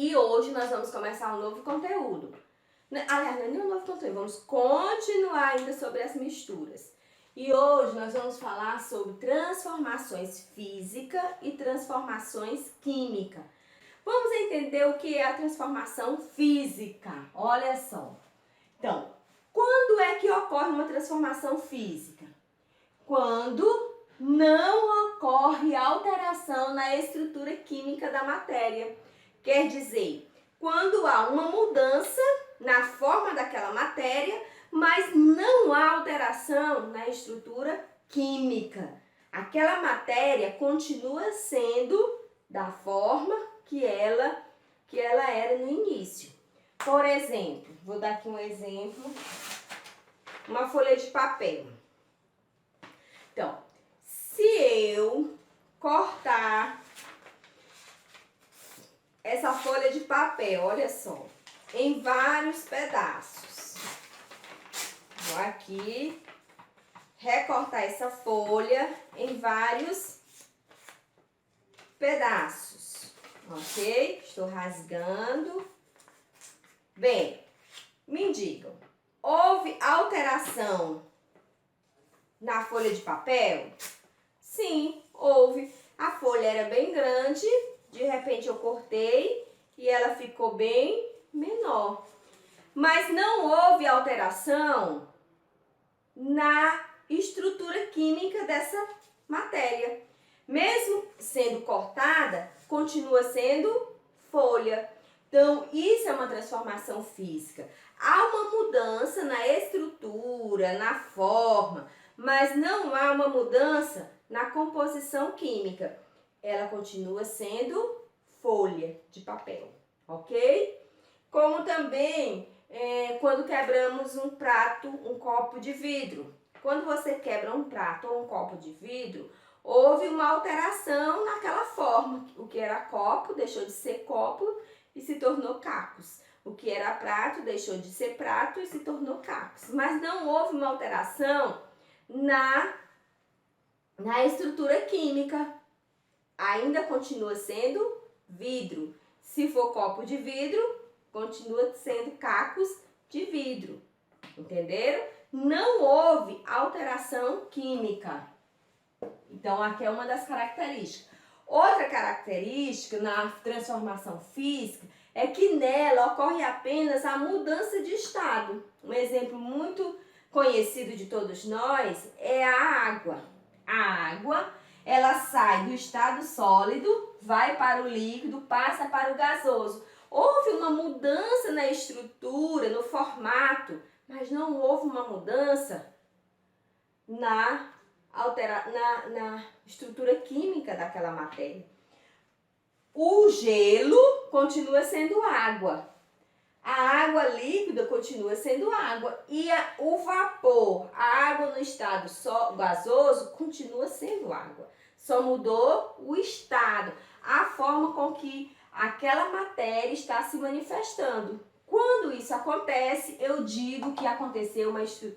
E hoje nós vamos começar um novo conteúdo. Aliás, não é nem um novo conteúdo, vamos continuar ainda sobre as misturas. E hoje nós vamos falar sobre transformações física e transformações química. Vamos entender o que é a transformação física. Olha só. Então, quando é que ocorre uma transformação física? Quando não ocorre alteração na estrutura química da matéria. Quer dizer, quando há uma mudança na forma daquela matéria, mas não há alteração na estrutura química. Aquela matéria continua sendo da forma que ela era no início. Por exemplo, vou dar aqui um exemplo, uma folha de papel. Então, se eu cortar essa folha de papel, olha só, em vários pedaços. Vou aqui recortar essa folha em vários pedaços, ok? Estou rasgando. Bem, me digam, houve alteração na folha de papel? Sim, houve. A folha era bem grande, de repente eu cortei e ela ficou bem menor. Mas não houve alteração na estrutura química dessa matéria. Mesmo sendo cortada, continua sendo folha. Então, isso é uma transformação física. Há uma mudança na estrutura, na forma, mas não há uma mudança na composição química. Ela continua sendo folha de papel, ok? Como também quando quebramos um prato, um copo de vidro. Quando você quebra um prato ou um copo de vidro, houve uma alteração naquela forma. O que era copo deixou de ser copo e se tornou cacos. O que era prato deixou de ser prato e se tornou cacos. Mas não houve uma alteração na estrutura química. Ainda continua sendo vidro. Se for copo de vidro, continua sendo cacos de vidro. Entenderam? Não houve alteração química. Então, aqui é uma das características. Outra característica na transformação física é que nela ocorre apenas a mudança de estado. Um exemplo muito conhecido de todos nós é a água. A água, ela sai do estado sólido, vai para o líquido, passa para o gasoso. Houve uma mudança na estrutura, no formato, mas não houve uma mudança na estrutura química daquela matéria. O gelo continua sendo água. A água líquida continua sendo água. E o vapor, a água no estado gasoso, continua sendo água. Só mudou o estado, a forma com que aquela matéria está se manifestando. Quando isso acontece, eu digo que aconteceu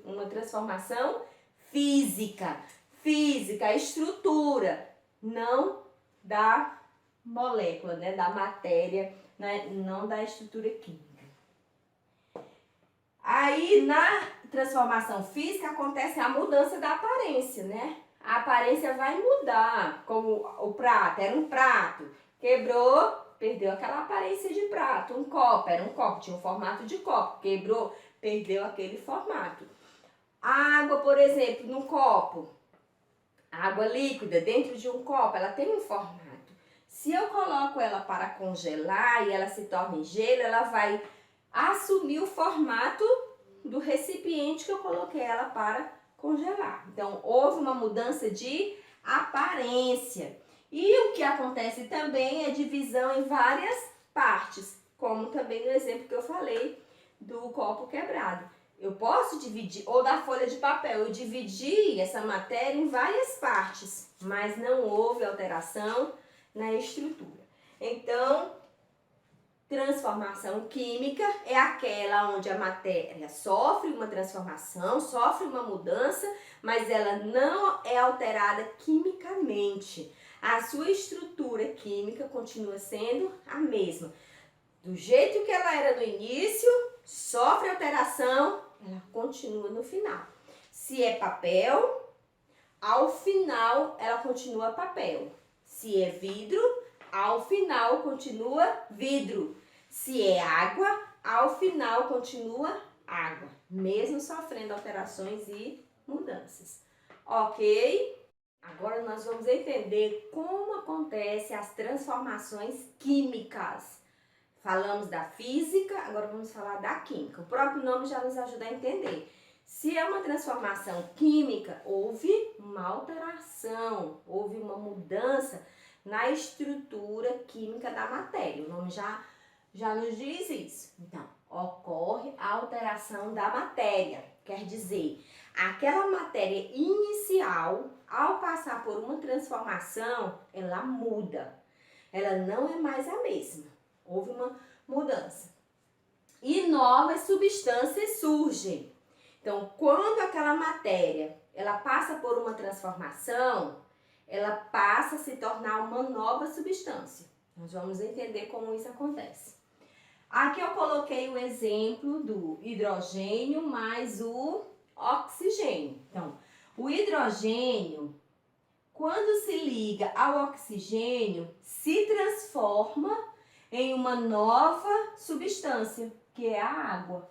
uma transformação física. Física, a estrutura, não da molécula, né, da matéria, né, não da estrutura química. Aí, na transformação física, acontece a mudança da aparência, né? A aparência vai mudar, como o prato, era um prato, quebrou, perdeu aquela aparência de prato. Um copo, era um copo, tinha um formato de copo, quebrou, perdeu aquele formato. A água, por exemplo, num copo, a água líquida dentro de um copo, ela tem um formato. Se eu coloco ela para congelar e ela se torna em gelo, ela vai assumir o formato do recipiente que eu coloquei ela para congelar. Então, houve uma mudança de aparência. E o que acontece também é divisão em várias partes, como também no exemplo que eu falei do copo quebrado. Eu posso dividir, ou da folha de papel, eu dividi essa matéria em várias partes, mas não houve alteração na estrutura. Então, transformação química é aquela onde a matéria sofre uma transformação, sofre uma mudança, mas ela não é alterada quimicamente. A sua estrutura química continua sendo a mesma. do jeito que ela era no início, sofre alteração, ela continua no final. Se é papel, ao final ela continua papel. Se é vidro, ao final continua vidro. Se é água, ao final continua água, mesmo sofrendo alterações e mudanças. Ok? Agora nós vamos entender como acontecem as transformações químicas. Falamos da física, agora vamos falar da química. O próprio nome já nos ajuda a entender. Se é uma transformação química, houve uma alteração, houve uma mudança na estrutura química da matéria. O nome já nos diz isso. Então, ocorre a alteração da matéria. Quer dizer, aquela matéria inicial, ao passar por uma transformação, ela muda. Ela não é mais a mesma. Houve uma mudança. E novas substâncias surgem. Então, quando aquela matéria ela passa por uma transformação, ela passa a se tornar uma nova substância. Nós vamos entender como isso acontece. Aqui eu coloquei o exemplo do hidrogênio mais o oxigênio. Então, o hidrogênio, quando se liga ao oxigênio, se transforma em uma nova substância, que é a água.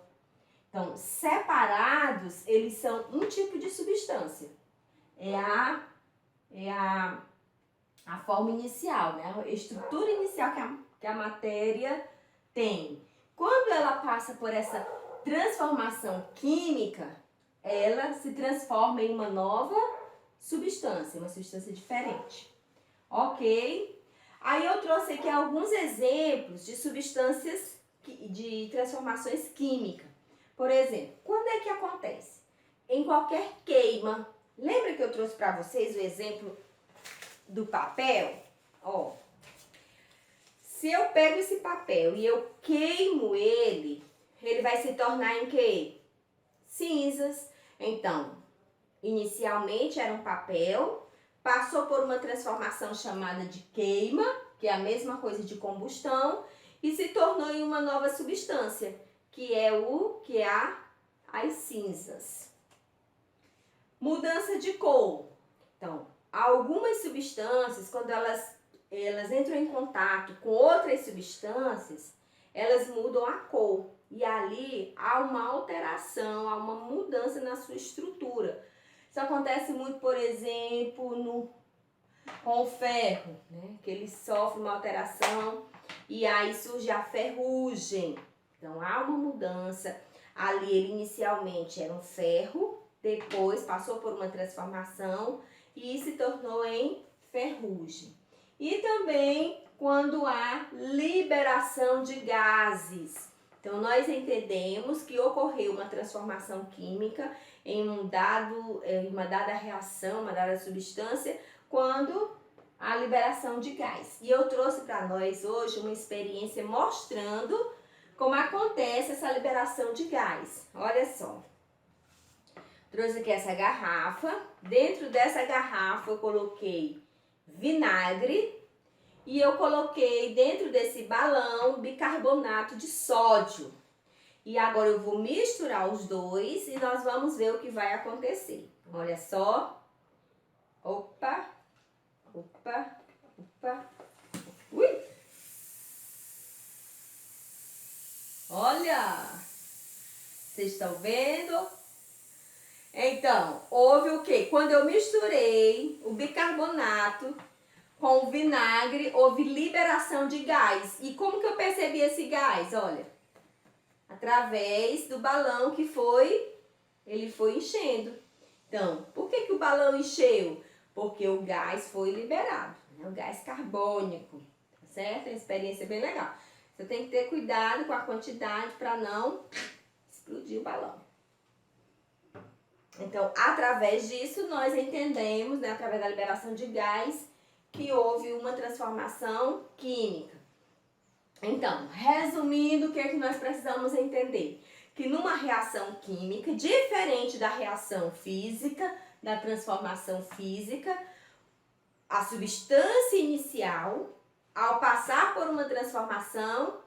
Então, separados, eles são um tipo de substância. É a forma inicial, né? A estrutura inicial que a matéria tem. Quando ela passa por essa transformação química, ela se transforma em uma nova substância, uma substância diferente. Ok? Aí eu trouxe aqui alguns exemplos de substâncias, de transformações químicas. Por exemplo, quando é que acontece? Em qualquer queima. Lembra que eu trouxe para vocês o exemplo do papel? Ó, se eu pego esse papel e eu queimo ele, ele vai se tornar em quê? Cinzas. Então, inicialmente era um papel, passou por uma transformação chamada de queima, que é a mesma coisa de combustão, e se tornou em uma nova substância, que é as cinzas. Mudança de cor. Então, algumas substâncias, quando elas entram em contato com outras substâncias, elas mudam a cor. E ali há uma alteração, há uma mudança na sua estrutura. Isso acontece muito, por exemplo, com o ferro, né? Que ele sofre uma alteração e aí surge a ferrugem. Então, há uma mudança. Ali ele inicialmente era um ferro, depois passou por uma transformação e se tornou em ferrugem. E também quando há liberação de gases. Então, nós entendemos que ocorreu uma transformação química em uma dada reação, uma dada substância, quando há liberação de gás. E eu trouxe para nós hoje uma experiência mostrando como acontece essa liberação de gás. Olha só. Trouxe aqui essa garrafa. Dentro dessa garrafa eu coloquei vinagre e eu coloquei dentro desse balão bicarbonato de sódio. E agora eu vou misturar os dois e nós vamos ver o que vai acontecer. Olha só. Opa, opa, opa. Ui! Olha! Vocês estão vendo? Então, houve o quê? Quando eu misturei o bicarbonato com o vinagre, houve liberação de gás. E como que eu percebi esse gás? Olha, através do balão que ele foi enchendo. Então, por que o balão encheu? Porque o gás foi liberado, né? O gás carbônico, tá certo? É uma experiência bem legal. Você tem que ter cuidado com a quantidade para não explodir o balão. Então, através disso, nós entendemos, né, através da liberação de gás, que houve uma transformação química. Então, resumindo, o que é que nós precisamos entender? Que numa reação química, diferente da reação física, da transformação física, a substância inicial, ao passar por uma transformação,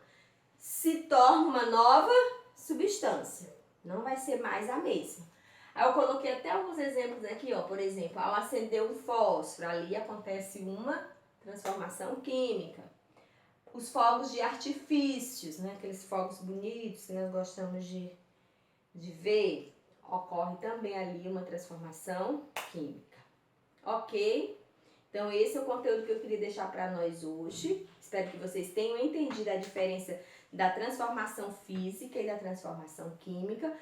se torna uma nova substância. Não vai ser mais a mesma. Aí eu coloquei até alguns exemplos aqui, ó. Por exemplo, ao acender o fósforo, ali acontece uma transformação química. Os fogos de artifícios, né? Aqueles fogos bonitos que nós gostamos de ver, ocorre também ali uma transformação química. Ok? Então esse é o conteúdo que eu queria deixar para nós hoje. Espero que vocês tenham entendido a diferença da transformação física e da transformação química.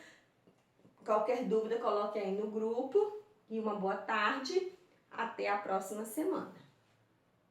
Qualquer dúvida, coloque aí no grupo. E uma boa tarde. Até a próxima semana.